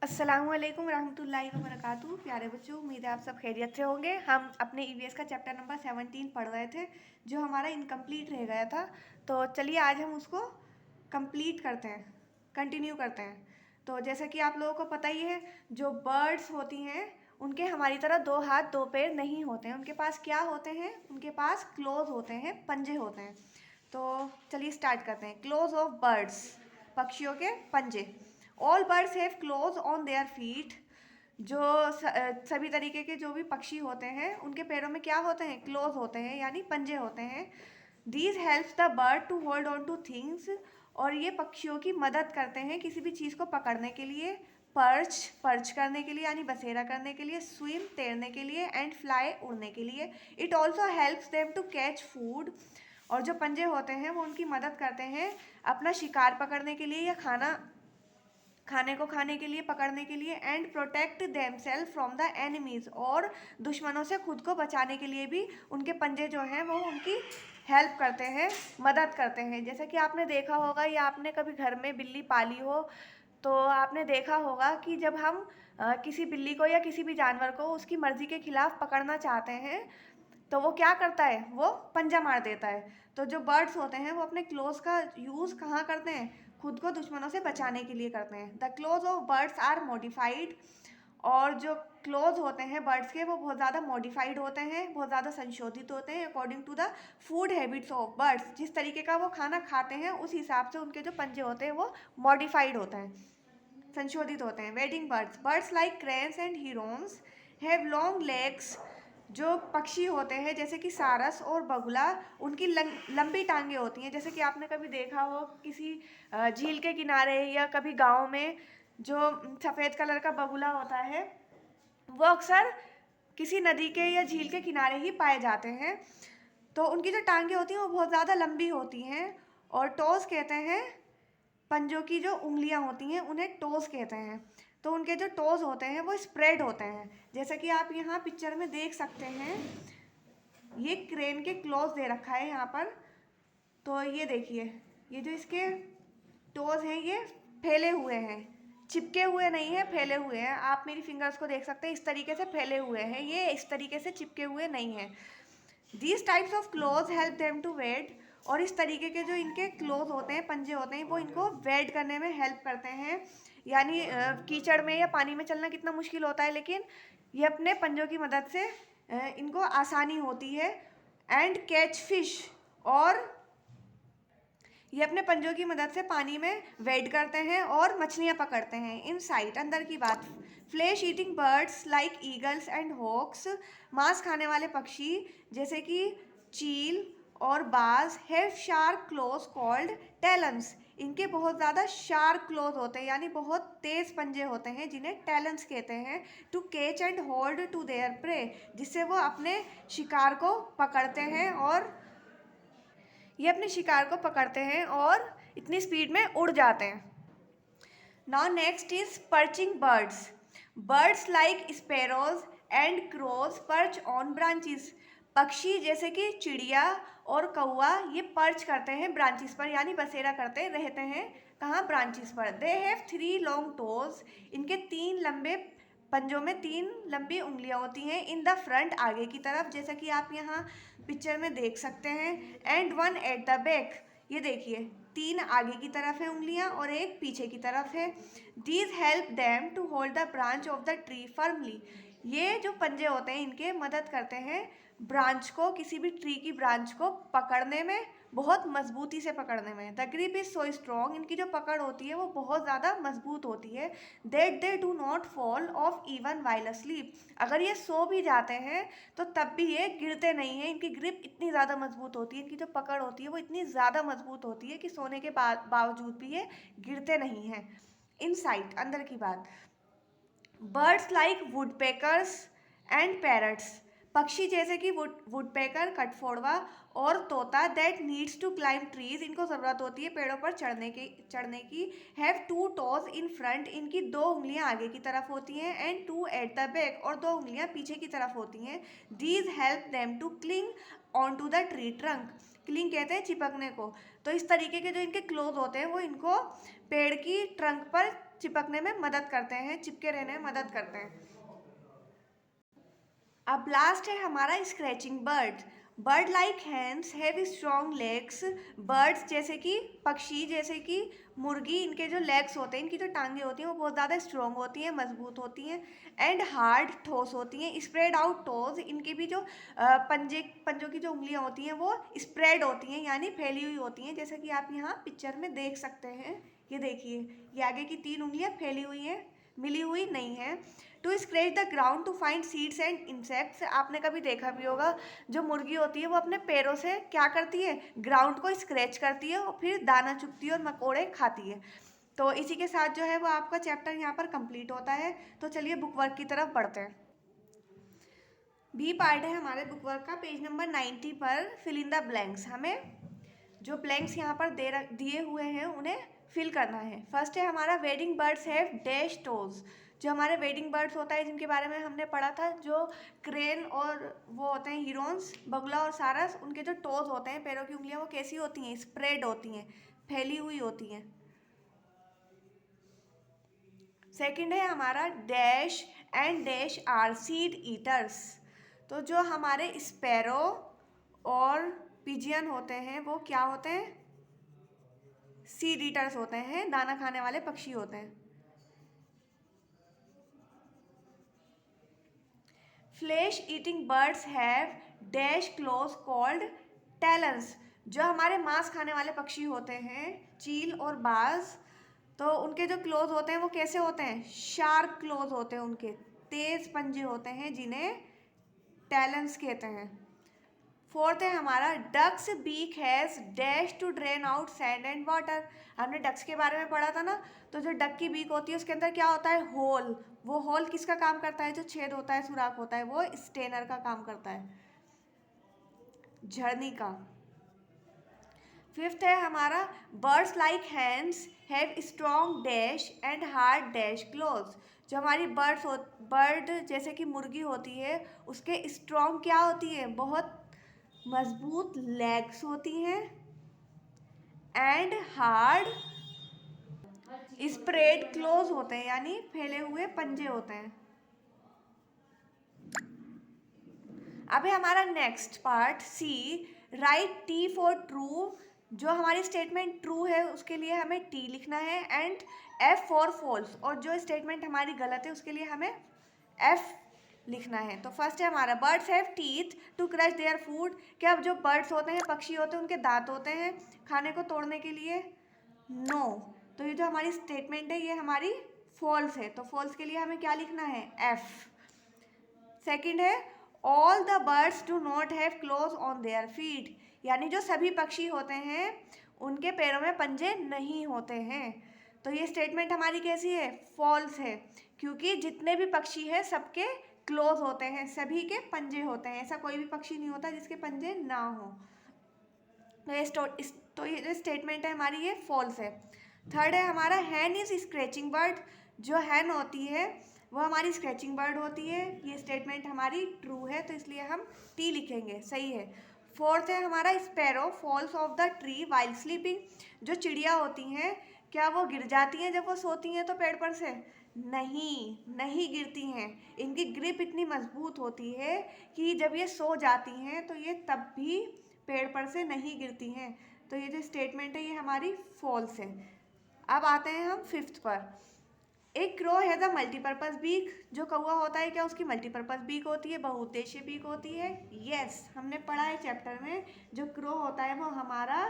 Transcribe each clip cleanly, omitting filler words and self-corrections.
अस्सलामुअलैकुम रहमतुल्लाहि व बरकातुहू। प्यारे बच्चों, उम्मीद है आप सब खैरियत से होंगे। हम अपने ईवीएस का चैप्टर नंबर 17 पढ़ रहे थे, जो हमारा इनकम्प्लीट रह गया था। तो चलिए आज हम उसको कंप्लीट करते हैं, कंटिन्यू करते हैं। तो जैसा कि आप लोगों को पता ही है, जो बर्ड्स होती हैं उनके हमारी तरह दो हाथ दो पैर नहीं होते हैं। उनके पास क्या होते हैं? उनके पास क्लोज होते हैं, पंजे होते हैं। तो चलिए स्टार्ट करते हैं। क्लोज ऑफ बर्ड्स, पक्षियों के पंजे। All birds have close on their feet. जो सभी तरीके के जो भी पक्षी होते हैं उनके पैरों में क्या होते हैं? क्लोज होते हैं, यानी पंजे होते हैं। These helps the bird to hold on to things. और ये पक्षियों की मदद करते हैं किसी भी चीज़ को पकड़ने के लिए। पर्च, पर्च करने के लिए यानी बसेरा करने के लिए। स्विम, तैरने के लिए। एंड फ्लाई, उड़ने के लिए। It also helps them to catch food. और जो पंजे होते हैं वो उनकी मदद करते हैं अपना शिकार पकड़ने के लिए या खाने को खाने के लिए, पकड़ने के लिए। And protect themselves from the enemies. और दुश्मनों से खुद को बचाने के लिए भी उनके पंजे जो हैं वो उनकी हेल्प करते हैं, मदद करते हैं। जैसा कि आपने देखा होगा या आपने कभी घर में बिल्ली पाली हो तो आपने देखा होगा कि जब हम किसी बिल्ली को या किसी भी जानवर को उसकी मर्जी के खिलाफ पकड़ना चाहते हैं तो वो क्या करता है? वो पंजा मार देता है। तो जो बर्ड्स होते हैं वो अपने क्लोज का यूज़ कहाँ करते हैं? खुद को दुश्मनों से बचाने के लिए करते हैं। The claws of birds are modified. और जो क्लोज होते हैं बर्ड्स के वो बहुत ज़्यादा मॉडिफाइड होते हैं, बहुत ज़्यादा संशोधित होते हैं according to the food habits of birds. जिस तरीके का वो खाना खाते हैं उस हिसाब से उनके जो पंजे होते हैं वो मॉडिफाइड होते हैं, संशोधित होते हैं। Wedding birds, birds like cranes and Heron's have long legs. जो पक्षी होते हैं जैसे कि सारस और बगुला, उनकी लंबी टांगे होती हैं। जैसे कि आपने कभी देखा हो किसी झील के किनारे या कभी गांव में, जो सफ़ेद कलर का बगुला होता है वो अक्सर किसी नदी के या झील के किनारे ही पाए जाते हैं। तो उनकी जो टांगे होती हैं वो बहुत ज़्यादा लंबी होती हैं। और टोस कहते हैं, पंजों की जो उंगलियां होती हैं उन्हें टोज कहते हैं। तो उनके जो टोज होते हैं वो स्प्रेड होते हैं, जैसा कि आप यहाँ पिक्चर में देख सकते हैं। ये क्रेन के क्लोज दे रखा है यहाँ पर। तो ये देखिए, ये जो इसके टोज हैं ये फैले हुए हैं, चिपके हुए नहीं है, फैले हुए हैं। आप मेरी फिंगर्स को देख सकते हैं, इस तरीके से फैले हुए हैं, ये इस तरीके से चिपके हुए नहीं हैं। These types of claws help them to wade. और इस तरीके के जो इनके क्लोज होते हैं, पंजे होते हैं, वो इनको वेट करने में हेल्प करते हैं। यानी कीचड़ में या पानी में चलना कितना मुश्किल होता है, लेकिन ये अपने पंजों की मदद से इनको आसानी होती है। And catch fish. और ये अपने पंजों की मदद से पानी में वेट करते हैं और मछलियाँ पकड़ते हैं। इन साइट, अंदर की बात। Flesh eating birds like eagles and hawks. मांस खाने वाले पक्षी जैसे कि चील और बाज have sharp claws called talons. इनके बहुत ज़्यादा शार्प क्लोज होते हैं, यानी बहुत तेज़ पंजे होते हैं, जिन्हें टैलन्स कहते हैं। To catch and hold to their prey, जिससे वो अपने शिकार को पकड़ते हैं और ये अपने शिकार को पकड़ते हैं और इतनी स्पीड में उड़ जाते हैं। Now next is perching birds. Birds like sparrows and crows perch on branches. पक्षी जैसे कि चिड़िया और कौवा ये पर्च करते हैं ब्रांचेस पर, यानी बसेरा करते रहते हैं। कहाँ? ब्रांचेस पर। They have 3 long toes. इनके 3 लंबे पंजों में 3 लंबी उंगलियां होती हैं। इन द फ्रंट, आगे की तरफ, जैसा कि आप यहाँ पिक्चर में देख सकते हैं। And 1 eight the back. ये देखिए, 3 आगे की तरफ है उंगलियां और एक पीछे की तरफ है। These help them to hold the branch of the tree firmly. ये जो पंजे होते हैं इनके मदद करते हैं ब्रांच को, किसी भी ट्री की ब्रांच को पकड़ने में, बहुत मजबूती से पकड़ने में। The grip is so strong. इनकी जो पकड़ होती है वो बहुत ज़्यादा मजबूत होती है। That they do not fall of even while asleep. अगर ये सो भी जाते हैं तो तब भी ये गिरते नहीं हैं। इनकी ग्रिप इतनी ज़्यादा मजबूत होती है, इनकी जो पकड़ होती है वो इतनी ज़्यादा मजबूत होती है कि सोने के बावजूद भी ये गिरते नहीं हैं। इनसाइट, अंदर की बात। Birds like woodpeckers and parrots. पक्षी जैसे कि वुडपेकर, कटफोड़वा और तोता, that needs to climb trees. इनको ज़रूरत होती है पेड़ों पर चढ़ने की। Have 2 toes in front. इनकी 2 उंगलियां आगे की तरफ होती हैं। And 2 at the back. और 2 उंगलियां पीछे की तरफ होती हैं। These help them to cling on to the tree trunk. Cling कहते हैं चिपकने को। तो इस तरीके के जो इनके क्लोज होते हैं वो इनको पेड़ की ट्रंक पर चिपकने में मदद करते हैं, चिपके रहने में मदद करते हैं। अब लास्ट है हमारा scratching bird. Bird like hands have strong legs. Birds जैसे कि पक्षी, जैसे कि मुर्गी, इनके जो लेग्स होते हैं, इनकी जो टांगें होती हैं वो बहुत ज़्यादा स्ट्रॉन्ग होती हैं, मजबूत होती हैं। एंड हार्ड, ठोस होती हैं। स्प्रेड आउट टोज, इनकी भी जो पंजों की जो उंगलियां होती हैं वो स्प्रेड होती हैं, यानी फैली हुई होती हैं, जैसा कि आप यहाँ पिक्चर में देख सकते हैं। ये देखिए, ये आगे की 3 उंगलियां फैली हुई हैं, मिली हुई नहीं है। To scratch the ground to find seeds and insects, आपने कभी देखा भी होगा, जो मुर्गी होती है वो अपने पैरों से क्या करती है, ग्राउंड को स्क्रैच करती है और फिर दाना चुगती है और मकोड़े खाती है। तो इसी के साथ जो है वो आपका चैप्टर यहाँ पर कंप्लीट होता है। तो चलिए बुक वर्क की तरफ बढ़ते हैं। बी पार्ट है हमारे बुक वर्क का, पेज नंबर 90 पर फिल इन द ब्लैंक्स। हमें जो ब्लैंक्स यहाँ पर दिए हुए हैं उन्हें फिल करना है। फर्स्ट है हमारा wedding birds have dash toes. जो हमारे वेडिंग बर्ड्स होता है, जिनके बारे में हमने पढ़ा था, जो क्रेन और वो होते हैं हीरोन्स, बगुला और सारस, उनके जो टोज होते हैं, पैरों की उंगलियां, वो कैसी होती हैं, स्प्रेड होती हैं, फैली हुई होती हैं। सेकंड है हमारा dash and dash are seed eaters. तो जो हमारे स्पैरो और पिजियन होते हैं वो क्या होते हैं, सीड ईटर्स होते हैं, दाना खाने वाले पक्षी होते हैं। फ्लैश ईटिंग बर्ड्स हैव डैश क्लोज कॉल्ड टैलन्स। जो हमारे मांस खाने वाले पक्षी होते हैं, चील और बाज, तो उनके जो क्लोज होते हैं वो कैसे होते हैं, शार्प क्लोज होते हैं, उनके तेज पंजे होते हैं, जिन्हें टैलन्स कहते हैं। फोर्थ है हमारा ducks beak has dash to drain out sand and water. हमने डक्स के बारे में पढ़ा था ना, तो जो डक की बीक होती है उसके अंदर क्या होता है, होल। वो होल किसका काम करता है, जो छेद होता है, सुराख होता है, वो स्टेनर का काम करता है, झड़नी का। फिफ्थ है हमारा birds like hands have strong dash and hard dash close. जो हमारी बर्ड जैसे कि मुर्गी होती है, उसके स्ट्रॉन्ग क्या होती है, बहुत मजबूत लेग्स होती हैं एंड हार्ड स्प्रेड क्लोज होते हैं, यानी फैले हुए पंजे होते हैं। अब है हमारा next part C, right T for true. जो हमारी स्टेटमेंट ट्रू है उसके लिए हमें टी लिखना है, एंड एफ फॉर फॉल्स, और जो स्टेटमेंट हमारी गलत है उसके लिए हमें एफ लिखना है। तो फर्स्ट है हमारा birds have teeth to crush their food. क्या जो बर्ड्स होते हैं, पक्षी होते हैं, उनके दांत होते हैं खाने को तोड़ने के लिए, नो। तो ये जो हमारी स्टेटमेंट है ये हमारी फॉल्स है, तो फॉल्स के लिए हमें क्या लिखना है, एफ। सेकंड है all the birds do not have close on their feet. यानी जो सभी पक्षी होते हैं उनके पैरों में पंजे नहीं होते हैं। तो ये स्टेटमेंट हमारी कैसी है, फॉल्स है, क्योंकि जितने भी पक्षी हैं सबके क्लोज होते हैं, सभी के पंजे होते हैं, ऐसा कोई भी पक्षी नहीं होता जिसके पंजे ना हो। तो ये जो स्टेटमेंट है हमारी ये फॉल्स है। थर्ड है हमारा हैन इज स्क्रैचिंग बर्ड। जो हैन होती है वो हमारी स्क्रैचिंग बर्ड होती है, ये स्टेटमेंट हमारी ट्रू है, तो इसलिए हम टी लिखेंगे, सही है। फोर्थ है हमारा sparrow falls off the tree while sleeping. जो चिड़िया होती हैं क्या वो गिर जाती हैं जब वो सोती हैं तो पेड़ पर से, नहीं गिरती हैं। इनकी ग्रिप इतनी मजबूत होती है कि जब ये सो जाती हैं तो ये तब भी पेड़ पर से नहीं गिरती हैं। तो ये जो स्टेटमेंट है ये हमारी फॉल्स है। अब आते हैं हम फिफ्थ पर। एक crow has a multipurpose beak. जो कौवा होता है क्या उसकी मल्टीपर्पज़ बीक होती है, बहुउद्देशीय बीक होती है, यस हमने पढ़ा है चैप्टर में। जो क्रो होता है वो हमारा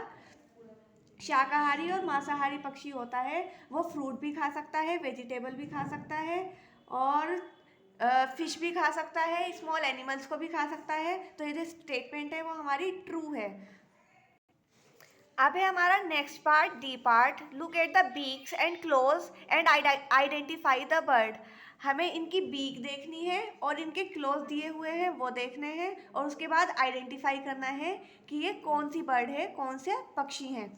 शाकाहारी और मांसाहारी पक्षी होता है, वो फ्रूट भी खा सकता है, वेजिटेबल भी खा सकता है, और फिश भी खा सकता है, स्मॉल एनिमल्स को भी खा सकता है। तो ये जो स्टेटमेंट है वो हमारी ट्रू है। अब है हमारा next part D part, look at the beaks and close and identify the bird. हमें इनकी बीक देखनी है और इनके क्लोज दिए हुए हैं वो देखने हैं, और उसके बाद आइडेंटिफाई करना है कि ये कौन सी बर्ड है, कौन से पक्षी हैं।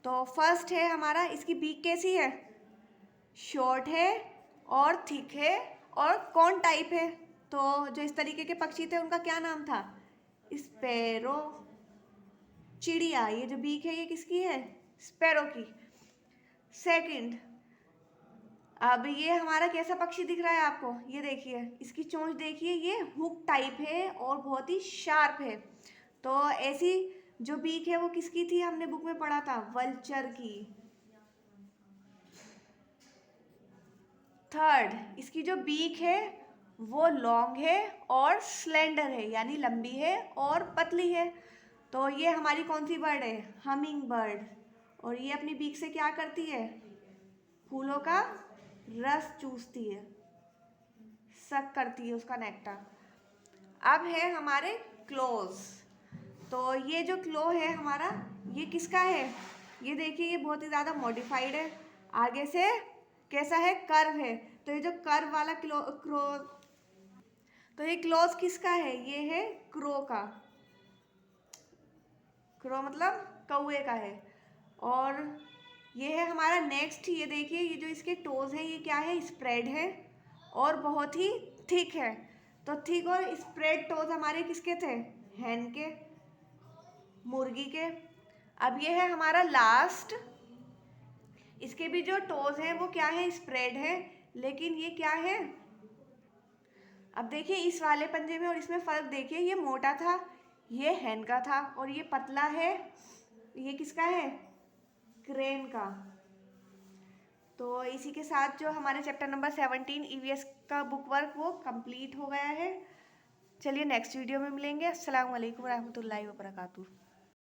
तो फर्स्ट है हमारा, इसकी बीक कैसी है, शॉर्ट है और थिक है और कौन टाइप है। तो जो इस तरीके के पक्षी थे उनका क्या नाम था, स्पैरो, चिड़िया। ये जो बीक है ये किसकी है, स्पैरो की। सेकंड, अब ये हमारा कैसा पक्षी दिख रहा है आपको, ये देखिए इसकी चोंच देखिए, ये हुक टाइप है और बहुत ही शार्प है। तो ऐसी जो बीक है वो किसकी थी, हमने बुक में पढ़ा था, वल्चर की। थर्ड, इसकी जो बीक है वो लॉन्ग है और स्लेंडर है, यानी लंबी है और पतली है। तो ये हमारी कौन सी बर्ड है, हमिंग बर्ड। और ये अपनी बीक से क्या करती है, फूलों का रस चूसती है, सक करती है उसका नेक्टर। अब है हमारे क्लोज। तो ये जो क्लो है हमारा, ये किसका है, ये देखिए ये बहुत ही ज़्यादा मॉडिफाइड है, आगे से कैसा है, कर्व है। तो ये जो कर्व वाला क्रो, तो ये क्लोज किसका है, ये है क्रो का। क्रो मतलब कौवे का है। और ये है हमारा नेक्स्ट, ये देखिए ये जो इसके टोज है ये क्या है, स्प्रेड है और बहुत ही थिक है। तो थिक और स्प्रेड टोज हमारे किसके थे, हैन के, मुर्गी के। अब ये है हमारा लास्ट, इसके भी जो टोज हैं वो क्या है, स्प्रेड है, लेकिन ये क्या है, अब देखिए इस वाले पंजे में और इसमें फ़र्क देखिए, ये मोटा था, ये हैन का था, और ये पतला है, ये किसका है, क्रेन का। तो इसी के साथ जो हमारे चैप्टर नंबर 17 ईवीएस का बुक वर्क वो कंप्लीट हो गया है। चलिए नेक्स्ट वीडियो में मिलेंगे। अस्सलाम वालेकुम रहमतुल्लाहि व बरकातुहू।